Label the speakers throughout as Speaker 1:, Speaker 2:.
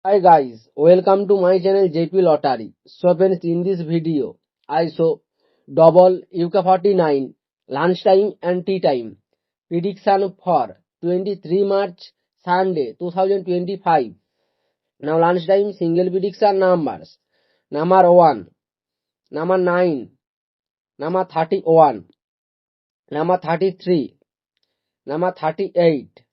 Speaker 1: Hi guys, welcome to my channel JP Lottery. So friends, in this video, I show double UK49 lunchtime and tea time prediction for 23 March Sunday 2025. Now lunchtime single prediction numbers: number 1, number 9, number 31, number 33, number 38,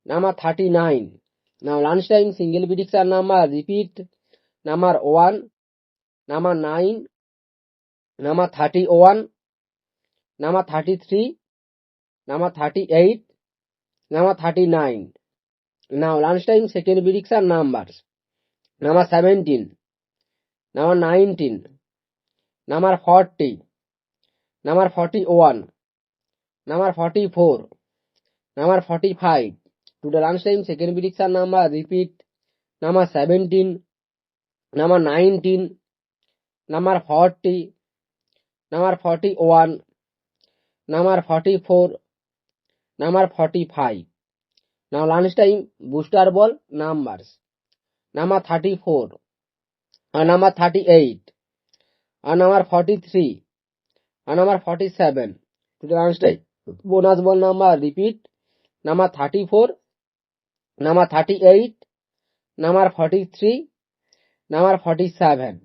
Speaker 1: number 39. Now lunchtime single prediction number repeat: number 1, number 9, number 31, number 33, number 38, number 39. Now lunchtime second prediction numbers: number 17, number 19, number 40, number 41, number 44, number 45. To the lunchtime second prediction number repeat: number 17, number 19, number 40, number 41, number 44, number 45. Now lunchtime booster ball numbers: number 34, number 38, number 43, number 47. To the lunchtime bonus ball number repeat: number 34, number 38, number 43, number 47.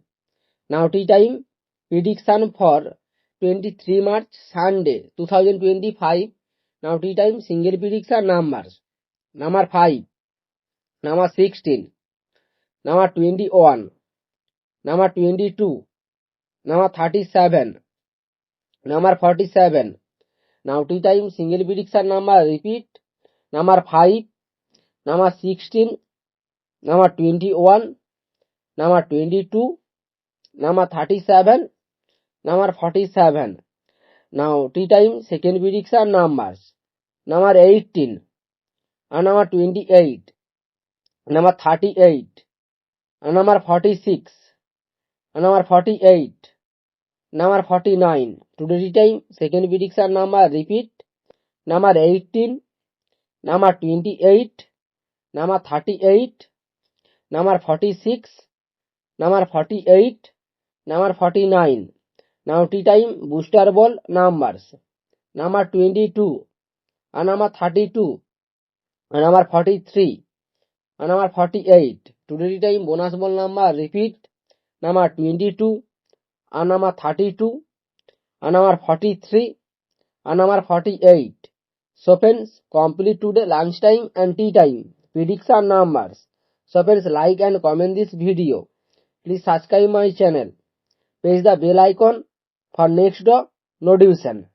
Speaker 1: Now tea time prediction for 23 March Sunday 2025. Now tea time single prediction numbers: number 5, number 16, number 21, number 22, number 37, number 47. Now tea time single prediction number repeat: number 5, number 16, number 21, number 22, number 37, number 47. Now tea time second prediction numbers: number 18, number 28, number 38, number 46, number 48, number 49. Today time second prediction number repeat: number 18, number 28, number 38, number 46, number 48, number 49. Now tea time booster ball numbers: number 22, number 32, number 43, number 48. Today time bonus ball number repeat: number 22, number 32, number 43, number 48. So friends, complete today lunchtime and tea time prediction numbers. So friends, like and comment this video. Please subscribe my channel. Press the bell icon for next notification.